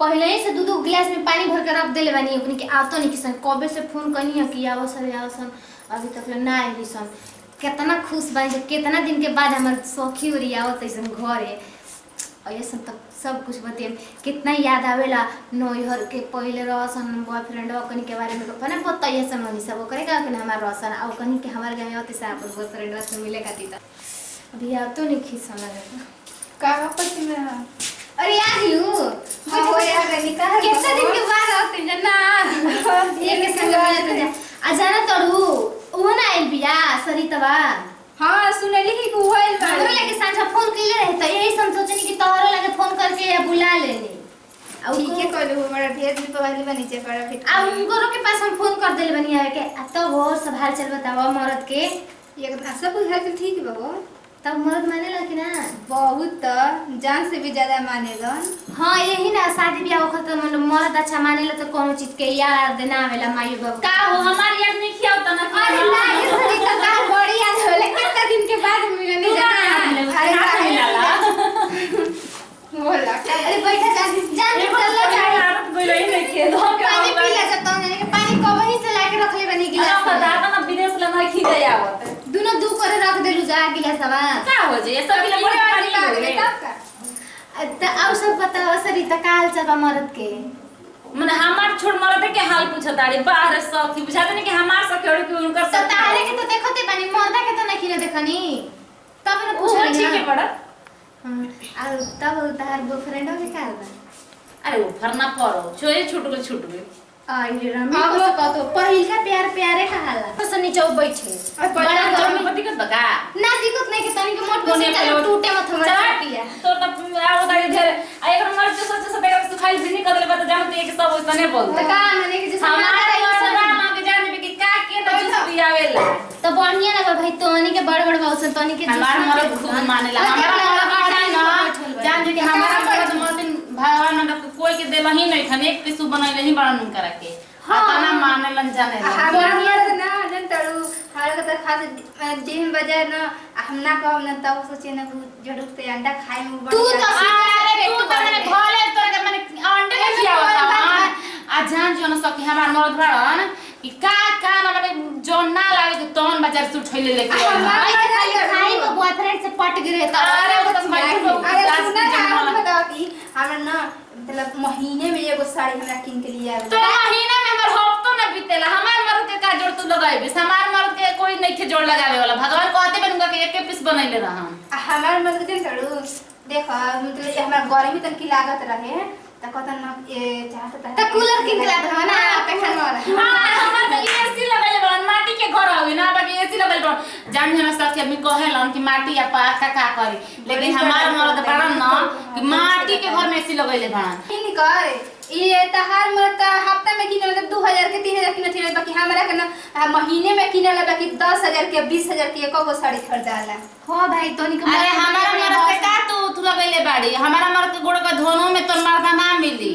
पहले ही से दो गिलास में पानी भर के रख देले बानी ओकनी के आवतो नहीं किसन कबे से फोन कनी है कि आवसन अभी तक ना आइली सन। कितना खुश बानी जब कितना दिन के बाद हमर सखी ओरी आवत ऐसन घरे ऐसन तक सब कुछ बतिए कितना याद आवेला नोहर के पहले रहसन बॉयफ्रेंड ओकनी के बारे में पना बताइए सन वही सब करे का कि हमार रहसन आ ओकनी के हमार गांव होते से अपन बॉयफ्रेंड से मिले खातिर अभी आवतो नहीं खिसन लगे का पति में अरे आ गलू हां हो यार निकाल कितना दिन के बाद आते जना ये के संग मिलत जा आ जाना तड़ू वो ना आइल बिया सरितवा हां सुनली कि होइल बा हमरे लगे सांझा फोन कइले रहे त यही हम सोचनी कि तोहरो लगे फोन करके या बुला लेनी आ ठीक है कहलू हमरा भेज दी पवाली बनी जे कर फिर आ उनको के पास हम फोन कर देले बनी आवे के आ तो वो सब हाल चल बतावा मरद के एक सब हाल ठीक बा वो तब मरद मानेला कि ना बहुत जान से भी ज्यादा मानेलन। हां यही ना शादी ब्याह वक्त मतलब मरद अच्छा मानेला तो कोनो चीज के याद देना आवेला माई बाबू का हो हमार याद नहीं खियाव त ना अरे ना ये सरिता का बड़ी याद होले कितना दिन के बाद मिलने जाना अरे का मिलाला बोला अरे बैठा जान चल चाहे आदत बोले ही नहीं के दो पानी पी ले जाता हूं के पानी कब ही से लाके रख ले बनी गिलास पता ना विदेश ले ना खींचे आवत दोनों दू करे रख देलु जा गिलासवा का हो जे सब के बड़े पानी हो तब का त आउ सब बताओ सरिता का हाल चाल बा मरद के मने हमार छोड़ मरद के हाल पूछताड़ी बाहर सखी बुझाते नहीं कि हमार सखी और कि उनकर तो तारे के तो देखते पानी मरदा के तो नहीं खिले देखनी तब ना वो पूछली ठीक है बड़ा हां आ तब तार बॉयफ्रेंड के का हाल बा अरे वो फरना पड़ो छोरे छूट गए आई रमी को तो पहिल का प्यारे का हाल है तो नीचे बैठे बड़ा घर में दिक्कत बका ना दिक्कत नहीं के तनी के मोट बस चल टूटे मत हमरा पिया तो तब आओ दाई ढेर आ एक मर जो सोच से देखा सुखाई भी नहीं करले बात जानते एक सब ओसने बोलते का माने के जैसे हमारे वाला मां के जाने के का के तो जूस पियावेला तो बढ़िया ना भाई तोनी के बड़ बाउसन तोनी के हमार मरद खूब मानेला हमारा मरद ना जान जे कि हमारा मरद मरद भगवान ने कोई के देला ही नहीं खने एक पिसु बनैले ही बड़ा नुन करा के हां मानेलन जाने बढ़िया ना जन तड़ू हाल का खाते दिन बाजार ना हम ना कहब ना तब सोचे ना जरूर से अंडा खाए में तू तो अरे तू तो मैंने घोले तोरे के मैंने अंडे नहीं खियावता आ जान जो न सकी हमार मरद बड़न कि का ना मैंने जो ना लागे के तोन बाजार से उठैले लेके खाई वो बॉयफ्रेंड से पट गिरे तो अरे वो तो अरे सुना ना हम बताओ कि हमरा ना मतलब महीने में एगो साड़ी हमरा किन के लिए तो महीना में हमर हफ्तो ना बीतेला हमार मरद के का जोड़ तू लगाइबे हमार मरद के कोई नहीं के जोड़ लगावे वाला भगवान कहते बनुगा के एक पीस बनैले रहन हमार मतलब दिन तड़ू देखो मतलब हमार गर्मी तक की लागत रहे त कहता ना ए चाहत त कूलर किन के लाबे ना पे खान वाला हां हमर त एसी लगाइले बन माटी के घर होई ना बाकी एसी लगाइले बन जान जना सब के आदमी कहेलन कि माटी या पाका का करी लेकिन हमार मरद बड़न ना कि माटी के घर में एसी लगाइले बन नहीं करे ये तहार मत हफ्ता में किने मतलब 2000 के 3000 किने थी बाकी हमरा के ना महीने में किने ला बाकी 10000 के 20000 के एको गो साड़ी खरीदाला हो भाई तोनी के अरे हमारा मरद के का तू लगैले बाड़ी हमारा मरद के गोड़ के धोनो में तो मर्दा ना मिली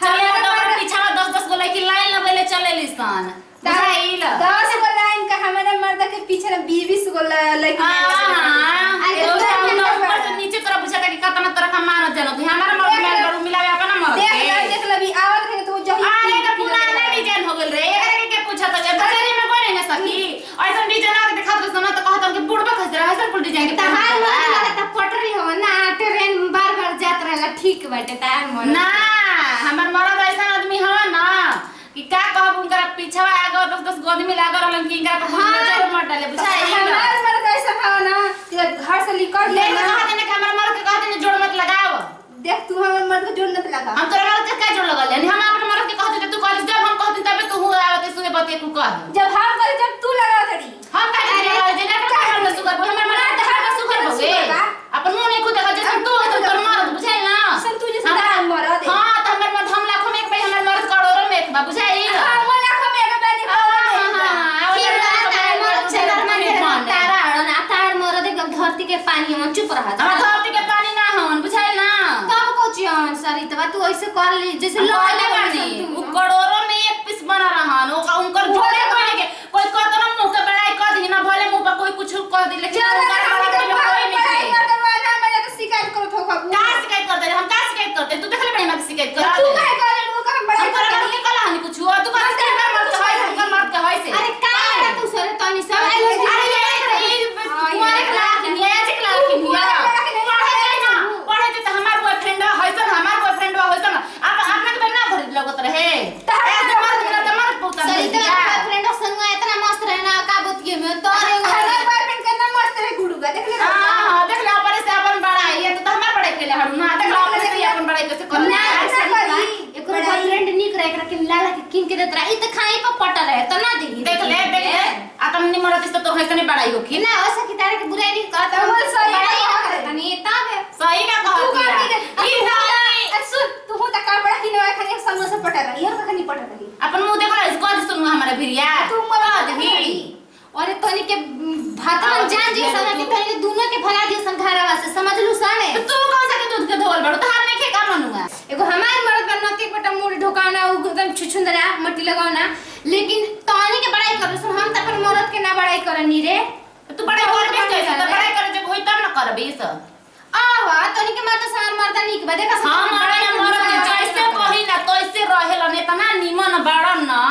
चले तो ओकर पीछा 10 गो लड़की लाइन लगैले चलेली सन बुझाइल 10 गो लाइन का हमारा मर्द के पीछे ना 20 गो लड़की अरे ऊपर से नीचे तरफ बुझाता कि कितना तरह का मानत जानो तू हमारा मरद में बड़ू मिलावे अपना मरद देख लबी आवत रहे तो जही अरे तो पुराना डिजाइन हो गेल रे एकरे के पूछा त बजारी में कोई नहीं सकी ऐसा डिजाइन आके दिखा दो ना तो कहत कि बुढ़बा खस रहा है कुल डिजाइन के तहार मन लगता पटरी हो ना ट्रेन बार जात रहला ठीक बाटे तार मन ना हमर मरद ऐसा आदमी हवा ना कि का कहब उनका पीछवा आगे 10 गोदी में लाग रहलन कि इनका नजर मत डाले बुझाई हमार मर्द ऐसा भाव ना कि घर से निकल ले कहत ने कि हमर मरद के कहत ने जोड़ मत लगाओ देख तू हमर मर्द के जोड़ मत लगा हम तोरा मरद के का जोड़ लगा ले हम अपन मरद के कहत तू कहत जब हम कहत तबे तू हुआ आवत सुने बते तू कह जब हम करे जब तू लगा तड़ी हम का लगा जे ना का हमर सुगर हमर मरद का का सुगर होवे अपन मुंह नहीं खुद देखा जैसे तू तो तोर मरद बुझाई ना सन तू जैसे दान मरद हां त हमर मरद हम लाखों में एक भाई हमर मरद करोड़ों में एक बा बुझाई हां वो लाखों में एक बानी धरती के पानी हम चुप रहा हमरा धरती के पानी ना हवन बुझाई ना तब कोचियन सरितवा तू ऐसे कर ले जैसे लहले बानी उ करोड़ों में एक पीस बना रहन उनकर जोड़े कोई कहत ना मुंह के बड़ाई कर दी ना भले मुंह पर कोई कुछ कह दी लेकिन कोई नहीं करवाना मैं तो शिकायत करत हो का शिकायत करते हम का शिकायत करते तू देख ले बड़ी मत शिकायत कर तू काहे किन के देत रहा ई त खाई पर पटा रहे त ना दी देख ले आतम नि मरत इस तो कैसे नहीं बड़ाई होखी ना वैसा की तारे के बुराई नहीं कहता वो सही बड़ाई ना ना करता नहीं तब सही ना कहत ई ना सुन तू त कपड़ा किनवा खाने समोसा पटा रही और कखनी पटा रही अपन मुंह देखो इसको सुन हमारे भिरिया तू मरा दी और तनी के भातन जान जी सना के तनी दोनों के भगा दियो संघारवा से समझ लू साने तो तू कौन सा के दूध के धोल बड़ो तो हाथ में के का मनूंगा एगो हमार मर्द पर नती पटा मुड़ी ढोकाना एकदम छुछुंदरा मट्टी लगावना लेकिन तनी के बड़ाई कर सुन हम त अपन मर्द के ना बड़ाई करनी रे तू बड़ाई कर बे कैसे तो बड़ाई करे जब होई तब ना करबे ई सब आवा तनी के मर्द सार मर्द निक बा देखा हां मारे मरद के जैसे कही ना तैसे रहेला ने तना निमन बाड़न ना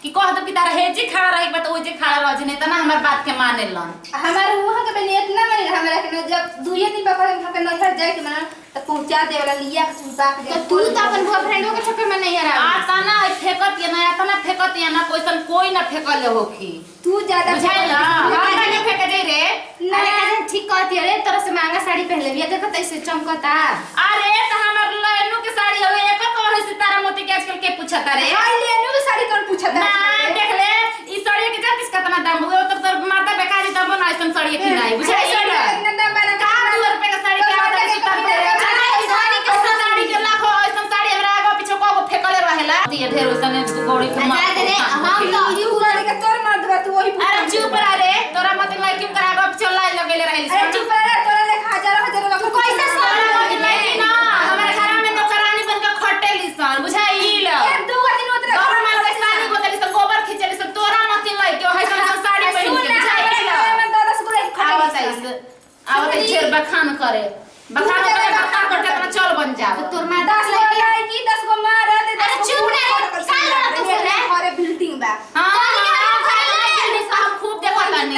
कि कह दो कि तारा हेजी खड़ा रहे बत ओजे खड़ा रह जने तना हमर बात के मानेलन हमारे वहां के बने इतना मन हमरा के जब दुइये दिन पर हम के नैहर जाए के मन त पहुंचा दे वाला लिया के सुता के तो तू त अपन बॉयफ्रेंड के चक्कर में नहीं हरा आ तना फेकत या ना तना फेकत या ना कोई ना फेकल होखी तू ज्यादा बुझाइला हम नहीं फेक दे रे अरे काजन ठीक कहती रे तोरा से महंगा साड़ी पहनले बिया देखत ऐसे चमकता अरे त हमर लेनु के साड़ी हवे एकर कौन सितारा मोती के आजकल के पूछता रे हाय लेनु साड़ी कौन पूछता ना देख ले ई साड़ी के जान किसका तना दाम हुए तो तोर माता बेकारी तब ना ऐसन साड़ी की नहीं बुझाइला इतना दाम बना का 2 रुपए का साड़ी के आवत सितार साड़ी के साड़ी के लाखो ऐसन साड़ी हमरा आगे पीछे को फेकले रहेला ये ढेर ओसने गौड़ी के जा दे रे हम तो ई उड़ाने के तोर मर्द बा तू वही अरे चुप रह रे तोरा मत लाइक करा गप चला लगेले रहेली अरे चुप रह तोरा ले हजार लोग कैसे सोना मत ले ना हमारे घर में नौकरानी बन के खटेली सन बुझाइल एक दो दिन उतरे घर में पैसानी गोतली सन गोबर खिचली सन तोरा मत लाइक के है सन साड़ी पहन के बुझाइल मैं 10 गुरे आवत ढेर बखान करे बखान करके तना चल बन जा तोर मां 10 गो लड़की 10 गो मार दे अरे चुप रे साल लड़ा तू से रे घरे बिल्डिंग बा हम खूब देखतानी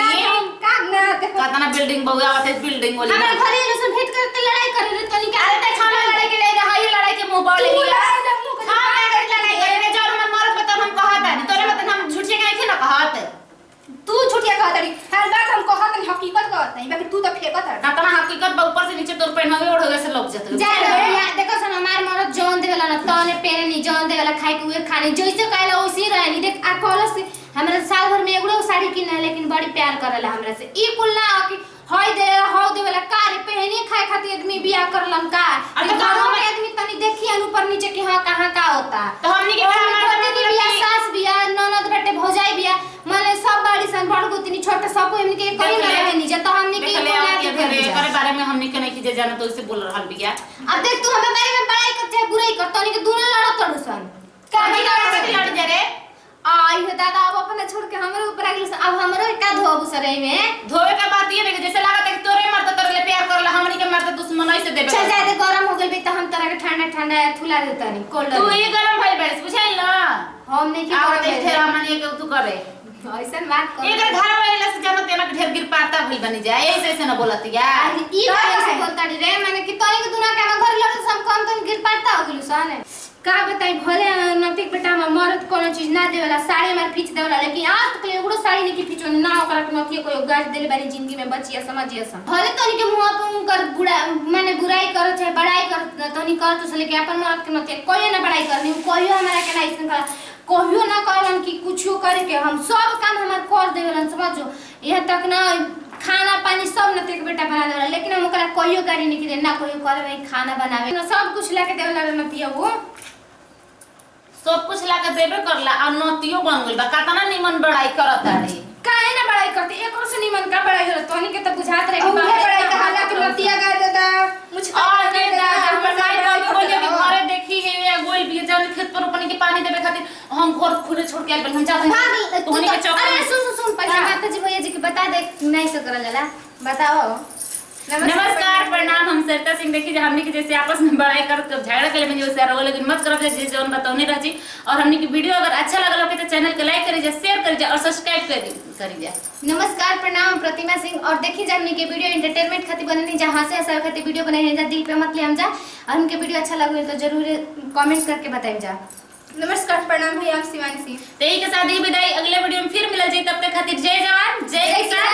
का ना देखो कतना बिल्डिंग बहुआ आवत बिल्डिंग वाली हमारे घरे लसन भेंट करते लड़ाई करे रे तनी के अरे देख हम लड़ाई के ले हाई लड़ाई के मुंह बोले हां मैं लड़ाई करे रे जब हम मरत बत हम कहत नहीं तोरे बत हम झूठे काहे ना कहत तू झूठिया कहत रही हर बात हम कहत नहीं हकीकत कहत नहीं बाकी तू तो फेकत है कतना हकीकत बा ऊपर से नीचे तोर पे नगे ओढ़ गए से लोग जत जा रे यार देखो सन हमार मरद जौन देवेला ना तने पेने नहीं जौन देवेला खाए के उहे खाने जैसे कहला वैसे रहनी देख आ कॉलेज से हमरा साल भर में एगो साड़ी किने लेकिन बड़ी प्यार करेला हमरा से ई कुल ना कि होय दे हो देवेला कार पहनी खाए खातिर आदमी बियाह करलन का अरे गांव में आदमी तनी देखिए ऊपर नीचे कि हां कहां का होता तो हमनी के घर में दीदी बियाह सास बियाह ननद बेटे भौजाई बियाह माने सब बाड़ी सन बड़ गोतनी छोटा सब हमनी के कहीं ना रहे नहीं जत हमनी के करे बारे में हमनी के नहीं की जाना तो उसे बोल रहल बिया अब देख तू हमें बारे में बड़ाई कर चाहे बुराई कर तनी के दोनों लड़ा तड़ू सन का लड़ जा रे आई हो दादा अब अपने छोड़ के हमरे ऊपर आगल अब हमरो का धोबू सरे में धोए का बात ये नहीं जैसे लागत है कि तोरे मरत तोरे ले प्यार करला हमनी के मरत दुश्मनाई से देबे चल जाए गरम हो गेल बे त हम तोरा के ठंडा ठंडा थुला देता नहीं कोल्ड तू ये गरम भइल बैस बुझाइल ना हम नहीं की आवत करे ढेर हमनी के तू करे ऐसन बात कर एकर घर वाले से जब तेना ढेर गिर पाता भइल बनी जाए ऐसे ऐसे ना बोलत या ई कैसे बोलता रे माने कि तनी के दुना के हम घर लड़ सब कम तन गिर पाता हो गेलु सन का बताई भले नतिक बेटा में मरद कोनो चीज ना देवेला साड़ी मार पीछ देवेला लेकिन आज तक ले एगो साड़ी नहीं की पीछो ना ओकरा के नतिए कोई गाज देले बारी जिंदगी में बचिया समझिए सब भले तनी के मुंह पे उनकर बुरा माने बुराई कर चाहे बड़ाई कर तनी कर तो लेके अपन मरद के नतिए कोई ना बड़ाई करनी कोई हमरा के ना ऐसन कर कहियो ना कहलन कि कुछो करे के हम सब काम हमार कर देवेलन समझो यहां तक ना खाना पानी सब नते के बेटा बना देवेला लेकिन हम ओकरा कहियो गाड़ी नहीं कि ना कहियो करवे खाना बनावे ना सब कुछ लेके देवेला नतिया वो सब कुछ लाके देबे करला आ नतियो बन गइल बा कतना निमन बड़ाई करत रे काहे ना बड़ाई करते एको से निमन का बड़ाई होत तोनी के त बुझात रहे कि बड़ाई कहाला के नतिया गा देता मुझ अरे दादा बड़ाई तो बोले कि घरे देखी है या गोल भी जाने खेत पर अपने के पानी देबे खातिर हम घर खुले छोड़ के आइल हम जाते हैं तोनी के चौक अरे सुन पहले माता जी भैया जी के बता दे नहीं से करल जाला बताओ नमस्कार प्रणाम हम सरिता सिंह देखिए हमने के जैसे आपस में बड़ाई कर झगड़ा के लिए जैसे रहो लेकिन मत करब जैसे जौन बताउने रही और हमने की वीडियो अगर अच्छा लगल हो तो चैनल के लाइक करिए शेयर करिए और सब्सक्राइब करिए नमस्कार प्रणाम प्रतिमा सिंह और देखिए जा हमने के वीडियो एंटरटेनमेंट खातिर बने जा हंसे हंसा खातिर वीडियो बनाई जा दिल पे मत ले हम जा और हमके वीडियो अच्छा लगे तो जरूर कमेंट करके बताइए जा नमस्कार प्रणाम भैया शिवानी सिंह तो यही के साथ ही विदाई अगले वीडियो में फिर मिला जाए तब तक खातिर जय जवान जय किसान।